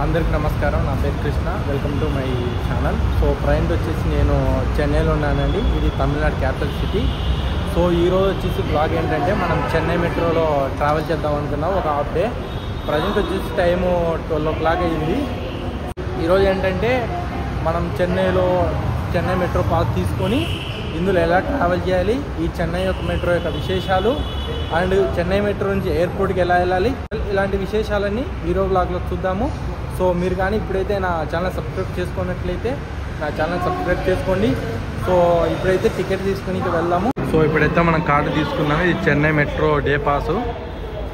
అందరికీ నమస్కారం. నా పేరు Krishna. Welcome to my channel. So present వచ్చేసి నేను చెన్నైలో ఉన్నానండి. ఇది తమిళనాడు క్యాపిటల్ సిటీ. సో ఈరోజు వచ్చేసి బ్లాగ్ ఏంటంటే మనం చెన్నై మెట్రోలో ట్రావెల్ చేద్దాం అనుకున్నాం ఒక హాఫ్ డే. ప్రజెంట్ వచ్చేసి టైము 12 o'clock అయింది. ఈరోజు ఏంటంటే మనం చెన్నై మెట్రో పాస్ తీసుకొని ఇందులో ఎలా ట్రావెల్ చేయాలి, ఈ చెన్నై యొక్క మెట్రో యొక్క విశేషాలు అండ్ చెన్నై మెట్రో నుంచి ఎయిర్పోర్ట్కి ఎలా వెళ్ళాలి, ఇలాంటి విశేషాలన్నీ ఈరోజు బ్లాగ్లో చూద్దాము. సో మీరు కానీ ఇప్పుడైతే నా ఛానల్ సబ్స్క్రైబ్ చేసుకున్నట్లయితే నా ఛానల్ సబ్స్క్రైబ్ చేసుకోండి. సో ఇప్పుడైతే టికెట్ తీసుకుని వెళ్దాము. సో ఇప్పుడైతే మనం కార్డు తీసుకున్నాము. ఇది Chennai metro day pass,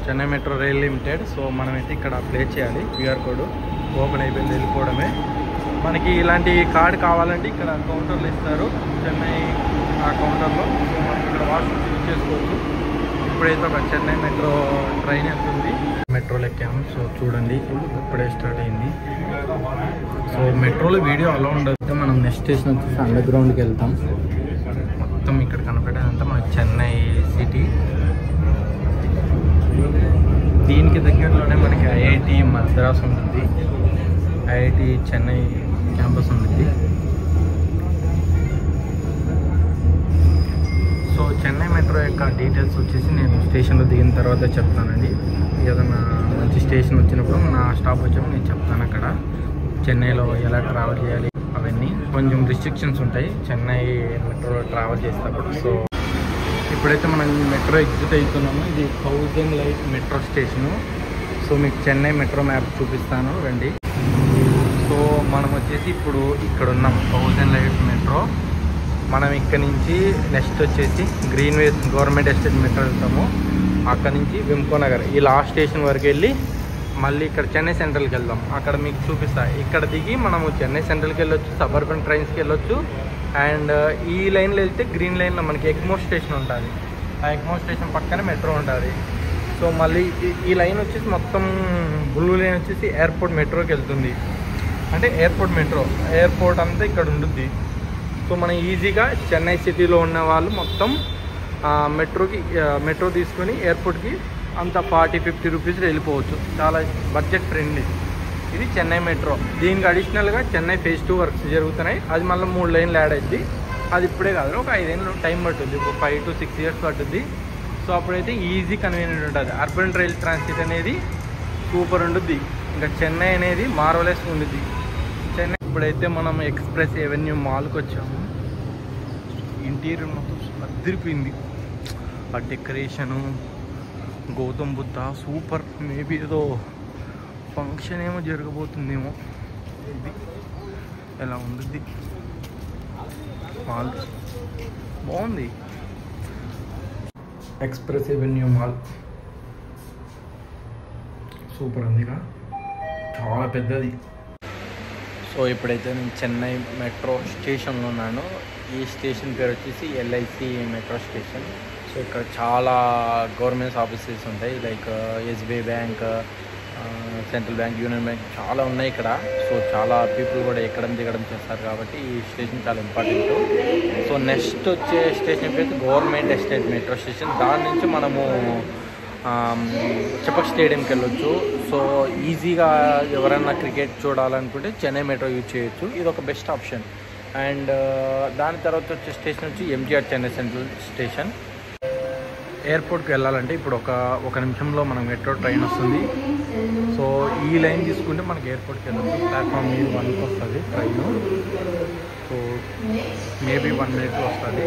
Chennai metro rail limited. So మనమైతే ఇక్కడ అప్లై చేయాలి. క్యూఆర్ కోడ్ ఓపెన్ అయిపోయింది, వెళ్ళిపోవడమే. మనకి ఇలాంటి కార్డు కావాలంటే ఇక్కడ కౌంటర్లు ఇస్తారు, చెన్నై ఆ కౌంటర్లో. సో మనం ఇక్కడ వాట్సాప్ యూజ్ చేసుకోవచ్చు. ఇప్పుడైతే ఒక చెన్నై మెట్రో ట్రైన్ వెళ్తుంది. మెట్రోలో ఎక్కాము. సో చూడండి, ఇప్పుడే స్టార్ట్ అయింది. సో మెట్రోలో వీడియో అలా ఉండదు. మనం నెక్స్ట్ స్టేషన్ వచ్చేసి అండర్ గ్రౌండ్కి వెళ్తాం. మొత్తం ఇక్కడ కనపడేదంతా మనకి చెన్నై సిటీ. దీనికి దగ్గరలోనే మనకి ఐఐటి మద్రాస్ ఉంటుంది, ఐఐటి చెన్నై క్యాంపస్ ఉంటుంది. సో చెన్నై మెట్రో యొక్క డీటెయిల్స్ వచ్చేసి నేను స్టేషన్లో దిగిన తర్వాత చెప్తానండి. ఏదైనా మంచి స్టేషన్ వచ్చినప్పుడు నా స్టాప్ వచ్చాము నేను చెప్తాను అక్కడ చెన్నైలో ఎలా ట్రావెల్ చేయాలి అవన్నీ. కొంచెం రిస్ట్రిక్షన్స్ ఉంటాయి చెన్నై మెట్రో ట్రావెల్ చేసేటప్పుడు. సో ఇప్పుడైతే మనం మెట్రో ఎగ్జిట్ అవుతున్నాము. ఇది 1000 లైట్ మెట్రో స్టేషను. సో మీకు చెన్నై మెట్రో మ్యాప్ చూపిస్తాను రండి. సో మనం వచ్చేసి ఇప్పుడు ఇక్కడ ఉన్నాం 1000 లైట్ మెట్రో. మనం ఇక్కడ నుంచి నెక్స్ట్ వచ్చేసి గ్రీన్వేస్ గవర్నమెంట్ ఎస్టేట్ మెట్రో వెళ్తాము. అక్కడ నుంచి విమ్కో నగర్ ఈ లాస్ట్ స్టేషన్ వరకు వెళ్ళి మళ్ళీ ఇక్కడ చెన్నై సెంట్రల్కి వెళ్దాం. అక్కడ మీకు చూపిస్తా. ఇక్కడ దిగి మనము చెన్నై సెంట్రల్కి వెళ్ళొచ్చు, సబర్బన్ ట్రైన్స్కి వెళ్ళొచ్చు. అండ్ ఈ లైన్లో వెళ్తే గ్రీన్ లైన్లో మనకి ఎగ్మోర్ స్టేషన్ ఉంటుంది. ఆ ఎగ్మోర్ స్టేషన్ పక్కనే మెట్రో ఉంటుంది. సో మళ్ళీ ఈ లైన్ వచ్చేసి మొత్తం బ్లూ లైన్ వచ్చేసి ఎయిర్పోర్ట్ మెట్రోకి వెళ్తుంది. అంటే ఎయిర్పోర్ట్ మెట్రో, ఎయిర్పోర్ట్ అంతా ఇక్కడ ఉంటుంది. సో మనం ఈజీగా చెన్నై సిటీలో ఉన్న వాళ్ళు మొత్తం మెట్రో తీసుకొని ఎయిర్పోర్ట్కి అంత 40-50 రూపీస్ వెళ్ళిపోవచ్చు. చాలా బడ్జెట్ ఫ్రెండ్లీ ఇది చెన్నై మెట్రో. దీనికి అడిషనల్గా చెన్నై ఫేజ్ 2 వర్క్స్ జరుగుతున్నాయి. అది మళ్ళీ 3 లైన్లు యాడ్ అయింది. అది ఇప్పుడే కాదు, ఒక 5 ఏళ్ళు టైం పట్టుద్ది, ఒక 5 to 6 years పట్టుద్ది. సో అప్పుడైతే ఈజీ కన్వీనియంట్ ఉంటుంది. అర్బన్ రైల్ ట్రాన్సిట్ అనేది సూపర్ ఉంటుంది. ఇంకా చెన్నై అనేది మార్వలెస్ ఉంటుంది చెన్నై. ఇప్పుడైతే మనం ఎక్స్ప్రెస్ ఎవెన్యూ మాల్కి వచ్చాము. ఇంటీరియర్ మొత్తం అదిరిపోయింది. ఆ decoration, Gautam Buddha super. Maybe ఏదో ఫంక్షన్ ఏమో జరగబోతుందేమో. ఇది ఎలా ఉంటుంది మాల్, బాగుంది. ఎక్స్ప్రెస్ ఎవెన్యూ మాల్ సూపర్ ఉందిగా, చాలా పెద్దది. సో ఇప్పుడైతే నేను చెన్నై మెట్రో స్టేషన్లో ఉన్నాను. ఈ స్టేషన్ పేరు వచ్చేసి ఎల్ఐసి మెట్రో స్టేషన్. సో ఇక్కడ చాలా గవర్నమెంట్స్ ఆఫీసెస్ ఉంటాయి, like SBI bank, central bank, union bank చాలా ఉన్నాయి ఇక్కడ. సో చాలా పీపుల్ కూడా ఎక్కడం దిగడం చేస్తారు కాబట్టి ఈ స్టేషన్ చాలా ఇంపార్టెంట్. సో నెక్స్ట్ వచ్చే స్టేషన్ పేరు గవర్నమెంట్ ఎస్టేట్ మెట్రో స్టేషన్. దాని నుంచి మనము చపక్ స్టేడియంకి వెళ్ళొచ్చు. సో ఈజీగా ఎవరైనా క్రికెట్ చూడాలనుకుంటే చెన్నై మెట్రో యూజ్ చేయొచ్చు. ఇది ఒక బెస్ట్ ఆప్షన్. అండ్ దాని తర్వాత వచ్చే స్టేషన్ వచ్చి ఎంజీఆర్ చెన్నై సెంట్రల్ స్టేషన్. ఎయిర్పోర్ట్కి వెళ్ళాలంటే ఇప్పుడు ఒక నిమిషంలో మనం మెట్రో ట్రైన్ వస్తుంది. సో ఈ లైన్ తీసుకుంటే మనకి ఎయిర్పోర్ట్కి వెళ్ళొచ్చు. ప్లాట్ఫామ్ 1కి వస్తుంది ట్రైన్. సో మేబీ 1 minute వస్తుంది.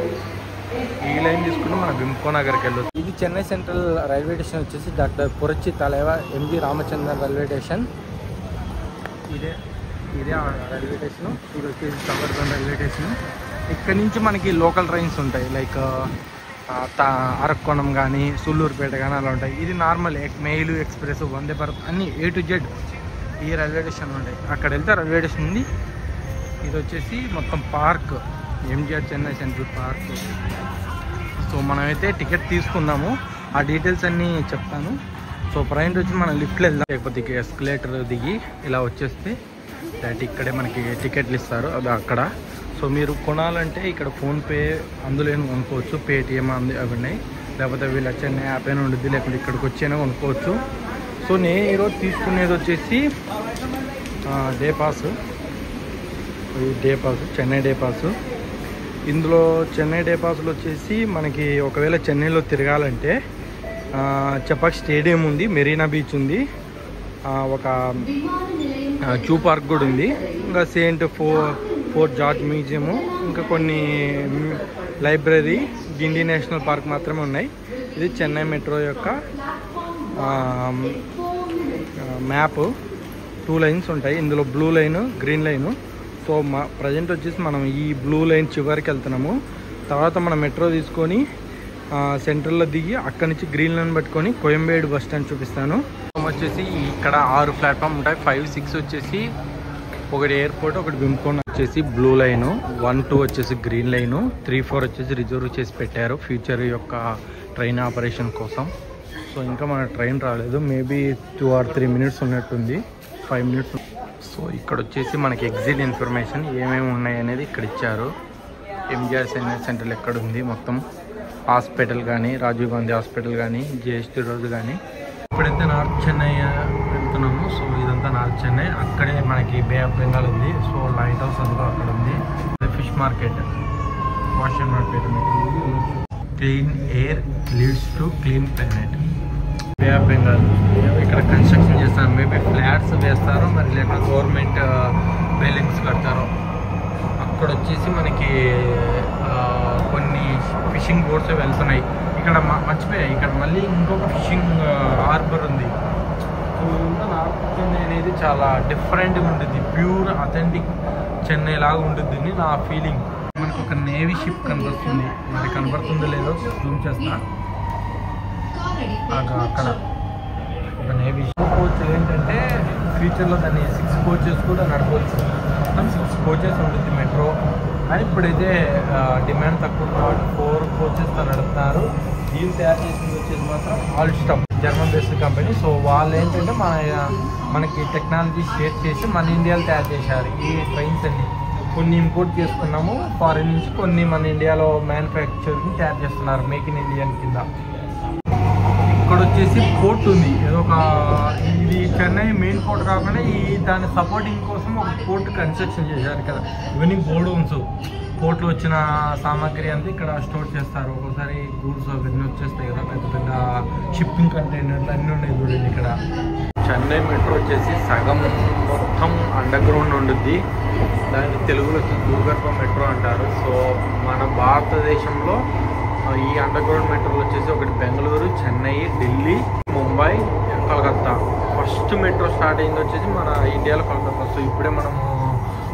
ఈ లైన్ తీసుకుంటే మనం విమ్కో నగర్కి వెళ్ళొచ్చు. ఇది చెన్నై సెంట్రల్ రైల్వే స్టేషన్ వచ్చేసి డాక్టర్ పురచి తలైవా ఎంజి రామచంద్రన్ రైల్వే స్టేషన్. ఇదే రైల్వే స్టేషన్. ఇది వచ్చేసి సబర్బన్ రైల్వే స్టేషన్. ఇక్కడ నుంచి మనకి లోకల్ ట్రైన్స్ ఉంటాయి, లైక్ అరక్కోణం కానీ సుల్లూరుపేట కానీ అలా ఉంటాయి. ఇది normal mail, express, Vande Bharat అన్నీ A to Z ఈ రైల్వే స్టేషన్లో ఉంటాయి. అక్కడ వెళ్తే రైల్వే స్టేషన్ ఉంది. ఇది వచ్చేసి మొత్తం park, MGR Chennai central park. So మనమైతే టికెట్ తీసుకుందాము, ఆ డీటెయిల్స్ అన్నీ చెప్తాను. సో ప్రజెంట్ వచ్చి మనం లిఫ్ట్లో వెళ్దాం, లేకపోతే ఎస్కలేటర్ దిగి ఇలా వచ్చేస్తే డైరెక్ట్ ఇక్కడే మనకి టికెట్లు ఇస్తారు. అది అక్కడ. సో మీరు కొనాలంటే ఇక్కడ ఫోన్పే అందులో కొనుక్కోవచ్చు, పేటిఎం అవి ఉన్నాయి. లేకపోతే వీళ్ళు చెన్నై యాప్ అయినా ఉంటుంది, లేకపోతే ఇక్కడికి వచ్చైనా కొనుక్కోవచ్చు. సో నేను ఈరోజు తీసుకునేది వచ్చేసి డే పాస్. ఈ day pass Chennai day pass. ఇందులో చెన్నై డే పాస్లో వచ్చేసి మనకి ఒకవేళ చెన్నైలో తిరగాలంటే చపాక్ స్టేడియం ఉంది, మెరీనా బీచ్ ఉంది, ఒక జూ పార్క్ కూడా ఉంది, ఇంకా ఫోర్ట్ జార్జ్ మ్యూజియము, ఇంకా కొన్ని లైబ్రరీ, గిండి నేషనల్ పార్క్ మాత్రమే ఉన్నాయి. ఇది చెన్నై మెట్రో యొక్క మ్యాప్. 2 లైన్స్ ఉంటాయి ఇందులో, blue line, green line. So present వచ్చేసి మనం ఈ బ్లూ లైన్ చివరికి వెళ్తున్నాము. తర్వాత మనం మెట్రో తీసుకొని సెంట్రల్లో దిగి అక్కడి నుంచి గ్రీన్ లైన్ పట్టుకొని కోయంబేడు బస్ స్టాండ్ చూపిస్తాను. వచ్చేసి ఇక్కడ 6 ప్లాట్ఫామ్ ఉంటాయి. 5, 6 వచ్చేసి ఒకటి ఎయిర్పోర్ట్, ఒకటి విమ్కోన్ వచ్చేసి బ్లూ లైను, 1, 2 వచ్చేసి గ్రీన్ లైను, 3, 4 వచ్చేసి రిజర్వ్ చేసి పెట్టారు ఫ్యూచర్ యొక్క ట్రైన్ ఆపరేషన్ కోసం. సో ఇంకా మన ట్రైన్ రాలేదు, మేబీ 2 or 3 minutes ఉన్నట్టుంది, 5 minutes. సో ఇక్కడ వచ్చేసి మనకి ఎగ్జిట్ ఇన్ఫర్మేషన్ ఏమేమి ఉన్నాయి అనేది ఇక్కడ ఇచ్చారు. ఎంజిఆర్ సెంటర్ ఎక్కడ ఉంది, మొత్తం హాస్పిటల్ కానీ, రాజీవ్ గాంధీ హాస్పిటల్ కానీ, జిఎస్టీ రోడ్ కానీ. ఇప్పుడైతే నార్త్ చెన్నై వెళ్తున్నాము. సో ఇదంతా నార్త్ చెన్నై. అక్కడే మనకి బే ఆఫ్ బెంగాల్ ఉంది. సో లైట్ హౌస్ అంతా అక్కడ ఉంది. Fish market, washing market. Clean air leads to clean planet. Bay of Bengal. ఇక్కడ కన్స్ట్రక్షన్ చేస్తారు, మేబీ ఫ్లాట్స్ వేస్తారో మరి లేకపోతే గవర్నమెంట్ బిల్డింగ్స్ కడతారో. అక్కడ వచ్చేసి మనకి కొన్ని ఫిషింగ్ బోట్స్ వెళ్తున్నాయి. ఇక్కడ మర్చిపోయాయి, ఇక్కడ మళ్ళీ ఇంకొక ఫిషింగ్ హార్బర్ ఉంది. సో నార్త్ చెన్నై అనేది చాలా డిఫరెంట్గా ఉంటుంది, ప్యూర్ అథెంటిక్ చెన్నై లాగా ఉంటుంది నా ఫీలింగ్. మనకు ఒక నేవీ షిప్ కనిపిస్తుంది, మరి కనబడుతుందో లేదో జూమ్ చేస్తా. అక్కడ ఒక నేవీ కోచ్ ఏంటంటే ఫ్యూచర్లో దాన్ని 6 కోచెస్ కూడా నడపవచ్చు. మొత్తం 6 కోచెస్ ఉంటుంది మెట్రో. కానీ ఇప్పుడైతే డిమాండ్ తక్కువ కాబట్టి 4 కోచెస్తో నడుపుతున్నారు. దీన్ని తయారు చేసింది వచ్చేసి మాత్రం Alstom, German based company. So వాళ్ళు ఏంటంటే మనకి టెక్నాలజీ షేర్ చేసి మన ఇండియాలో తయారు చేశారు ఈ ట్రైన్స్ అన్ని. కొన్ని ఇంపోర్ట్ చేసుకున్నాము ఫారిన్ నుంచి, కొన్ని మన ఇండియాలో మ్యానుఫ్యాక్చరింగ్ తయారు చేస్తున్నారు, మేక్ ఇన్ ఇండియన్ కింద. ఇక్కడ వచ్చేసి పోర్ట్ ఉంది, ఏదో ఇది చెన్నై మెయిన్ పోర్ట్ కాకుండా దాని సపోర్టింగ్ కోసం ఒక పోర్ట్ కన్స్ట్రక్షన్ చేశారు కదా. ఇవన్నీ గోడౌన్స్, పోర్ట్లో వచ్చిన సామాగ్రి అంతా ఇక్కడ స్టోర్ చేస్తారు. ఒక్కోసారి గూడ్స్ అవన్నీ వచ్చేస్తాయి కదా, పెద్ద పెద్ద షిప్పింగ్ కంటైనర్లు అన్నీ ఉన్నాయి చూడండి ఇక్కడ. చెన్నై మెట్రో వచ్చేసి సగం మొత్తం అండర్ గ్రౌండ్ ఉంటుంది. దాన్ని తెలుగులో వచ్చి భూగర్భ మెట్రో అంటారు. సో మన భారతదేశంలో ఈ అండర్ గ్రౌండ్ మెట్రోలు వచ్చేసి ఒకటి Bengaluru, Chennai, Delhi, Mumbai, Calcutta. First metro start అయింది వచ్చేసి మన ఇండియాలో కలకత్తా. సో ఇప్పుడే మనము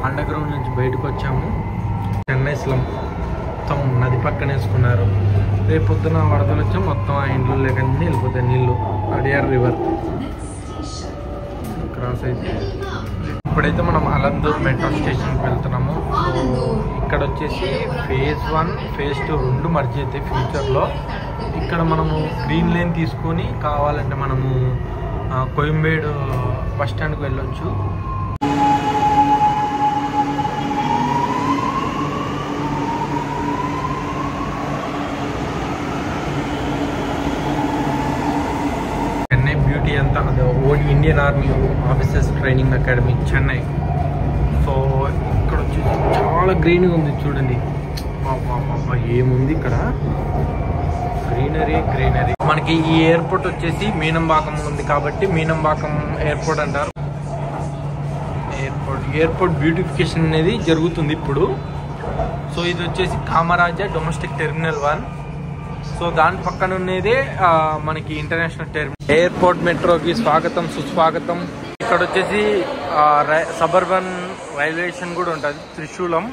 అండర్ గ్రౌండ్ నుంచి బయటకు వచ్చాము. చెన్నై స్లమ్ మొత్తం నది పక్కన వేసుకున్నారు. రేపు పొద్దున వరదలు వచ్చి మొత్తం ఆ ఇంట్లో లేకన్నీ వెళ్ళిపోతాయి నీళ్ళు. అడియార్ రివర్ క్రాస్ అయితే. ఇప్పుడైతే మనం అలందూర్ మెట్రో స్టేషన్కి వెళ్తున్నాము. సో ఇక్కడ వచ్చేసి phase 1, phase 2 2 మర్జ్ అయితే ఫ్యూచర్లో. ఇక్కడ మనము గ్రీన్ లైన్ తీసుకొని కావాలంటే మనము కోయంబేడు బస్ స్టాండ్కి వెళ్ళొచ్చు. చెన్నై బ్యూటీ అంతా అది old Indian army officers training academy Chennai. So ఇక్కడ వచ్చేసి చాలా గ్రీన్గా ఉంది చూడండి. ఏముంది ఇక్కడ, గ్రీనరీ గ్రీనరీ. మనకి ఈ ఎయిర్పోర్ట్ వచ్చేసి మీనంబాకం ఉంది కాబట్టి మీనంబాకం ఎయిర్పోర్ట్ అంటారు. ఎయిర్పోర్ట్ బ్యూటిఫికేషన్ అనేది జరుగుతుంది ఇప్పుడు. సో ఇది వచ్చేసి కామరాజా డొమెస్టిక్ టెర్మినల్ 1. సో దాని పక్కన ఉన్నదే మనకి ఇంటర్నేషనల్ టెర్మినల్. ఎయిర్పోర్ట్ మెట్రోకి స్వాగతం సుస్వాగతం. ఇక్కడ వచ్చేసి సబర్బన్ రైల్వే స్టేషన్ కూడా ఉంటుంది, త్రిశూలం.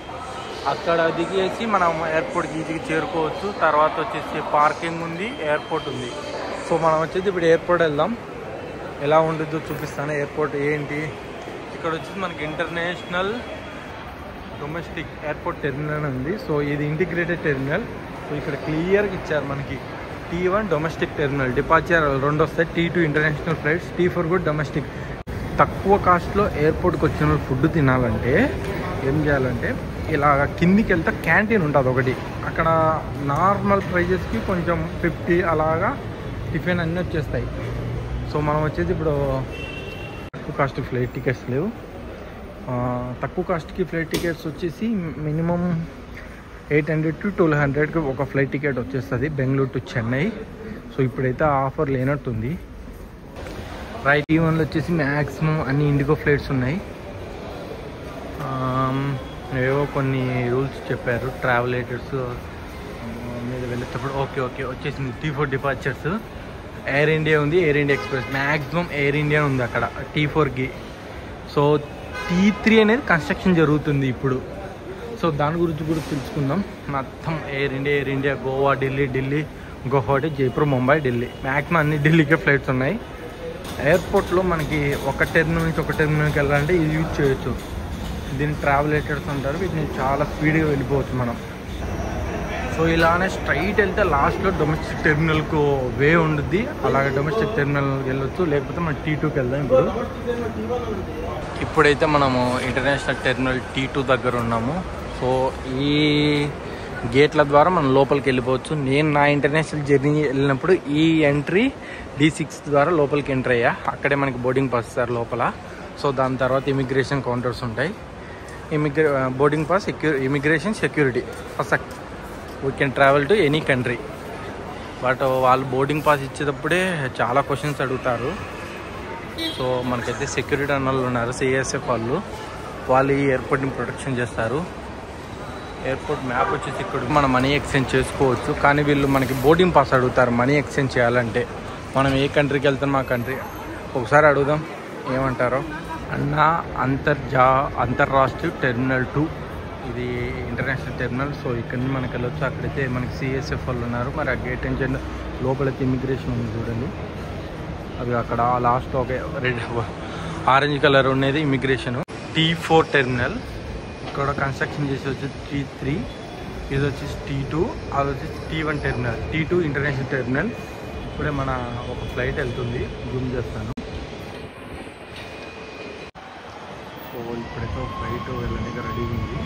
అక్కడ దిగేసి మనం ఎయిర్పోర్ట్కి ఈజీగా చేరుకోవచ్చు. తర్వాత వచ్చేసి పార్కింగ్ ఉంది, ఎయిర్పోర్ట్ ఉంది. సో మనం వచ్చేసి ఇప్పుడు ఎయిర్పోర్ట్ వెళ్దాం, ఎలా ఉంటుందో చూపిస్తాను. ఎయిర్పోర్ట్ ఏంటి, ఇక్కడ వచ్చేసి మనకి ఇంటర్నేషనల్ డొమెస్టిక్ ఎయిర్పోర్ట్ టెర్మినల్ ఉంది. సో ఇది ఇంటిగ్రేటెడ్ టెర్మినల్. సో ఇక్కడ క్లియర్గా ఇచ్చారు మనకి T1 డొమెస్టిక్ టెర్మినల్, డిపార్చర్ 2 వస్తాయి, T2 ఇంటర్నేషనల్ ఫ్లైట్స్, T4 కూడా డొమెస్టిక్. తక్కువ కాస్ట్లో ఎయిర్పోర్ట్కి వచ్చిన ఫుడ్ తినాలంటే ఏం చేయాలంటే ఇలాగ కిందికి వెళ్తే క్యాంటీన్ ఉంటుంది ఒకటి. అక్కడ నార్మల్ ప్రైజెస్కి కొంచెం 50 అలాగా టిఫిన్ అన్నీ వచ్చేస్తాయి. సో మనం వచ్చేసి ఇప్పుడు తక్కువ కాస్ట్ ఫ్లైట్ టికెట్స్ లేవు. తక్కువ కాస్ట్కి ఫ్లైట్ టికెట్స్ వచ్చేసి మినిమం 800 to 1200కి ఒక ఫ్లైట్ టికెట్ వచ్చేస్తుంది బెంగళూరు టు చెన్నై. సో ఇప్పుడైతే ఆఫర్ లేనట్టుంది. రైట్ ఈవెన్లో వచ్చేసి మ్యాక్సిమం అన్ని ఇండిగో ఫ్లైట్స్ ఉన్నాయి. ఏవో కొన్ని రూల్స్ చెప్పారు ట్రావెలేటర్స్ మీద వెళ్ళేటప్పుడు. ఓకే వచ్చేసింది T4 డిపార్చర్స్. ఎయిర్ ఇండియా ఉంది, air India express. Maximum air India ఉంది అక్కడ T4కి. సో T3 అనేది కన్స్ట్రక్షన్ జరుగుతుంది ఇప్పుడు. సో దాని గురించి కూడా తెలుసుకుందాం. మొత్తం air India Goa, Delhi, Guwahati, Jaipur, Mumbai, Delhi. Maximum అన్ని ఢిల్లీకే ఫ్లైట్స్ ఉన్నాయి. ఎయిర్పోర్ట్లో మనకి ఒక టెర్మినల్ నుంచి ఒక టెర్మినల్కి వెళ్ళాలంటే ఇది యూజ్ చేయొచ్చు. దీన్ని ట్రావెలేటర్స్ అంటారు. వీటిని చాలా స్పీడ్గా వెళ్ళిపోవచ్చు మనం. సో ఇలానే స్ట్రైట్ వెళ్తే లాస్ట్లో డొమెస్టిక్ టెర్మినల్కు వే ఉంటుంది. అలాగే డొమెస్టిక్ టెర్మినల్కి వెళ్ళొచ్చు. లేకపోతే మనం T2కి వెళ్దాం. ఇప్పుడైతే మనము ఇంటర్నేషనల్ టెర్మినల్ T2 దగ్గర ఉన్నాము. సో ఈ గేట్ల ద్వారా మనం లోపలికి వెళ్ళిపోవచ్చు. నేను నా ఇంటర్నేషనల్ జర్నీ వెళ్ళినప్పుడు ఈ ఎంట్రీ D6 ద్వారా లోపలికి ఎంటర్ అయ్యా. అక్కడే మనకి బోర్డింగ్ పాస్ ఇస్తారు లోపల. సో దాని తర్వాత ఇమిగ్రేషన్ కౌంటర్స్ ఉంటాయి. Boarding pass, immigration, security. First we can travel to any country. But వాళ్ళు బోర్డింగ్ పాస్ ఇచ్చేటప్పుడే చాలా క్వశ్చన్స్ అడుగుతారు. సో మనకైతే సెక్యూరిటీ అన్న వాళ్ళు ఉన్నారు, CSF వాళ్ళు ఈ ఎయిర్పోర్ట్ని ప్రొటెక్షన్ చేస్తారు. ఎయిర్పోర్ట్ మ్యాప్ వచ్చేసి ఇక్కడ మనం మనీ ఎక్స్చేంజ్ చేసుకోవచ్చు. కానీ వీళ్ళు మనకి బోర్డింగ్ పాస్ అడుగుతారు మనీ ఎక్స్చేంజ్ చేయాలంటే. మనం ఏ కంట్రీకి వెళ్తాం ఆ కంట్రీ ఒకసారి అడుగుదాం ఏమంటారో. అన్న అంతర్రాష్ట్రీయ టెర్మినల్ 2 ఇది ఇంటర్నేషనల్ టెర్మినల్. సో ఇక్కడ నుంచి మనకి వెళ్ళొచ్చు. అక్కడైతే మనకి CSF వాళ్ళు ఉన్నారు. మరి ఆ గేట్ నుంచి లోపలైతే ఇమిగ్రేషన్ ఉంది చూడండి. అది అక్కడ లాస్ట్ ఒక రెడ్ ఆరెంజ్ కలర్ ఉండేది ఇమిగ్రేషన్. T4 టెర్మినల్ ఇక్కడ కన్స్ట్రక్షన్ చేసి వచ్చి T3, ఇది వచ్చేసి T2, అది వచ్చేసి T1 terminal. T2 international terminal. ఇప్పుడే మన ఒక ఫ్లైట్ వెళ్తుంది, జూమ్ చేస్తాను. సో ఇప్పుడైతే ఒక ఫ్లైట్ వెళ్ళడానికి రెడీ ఉంది.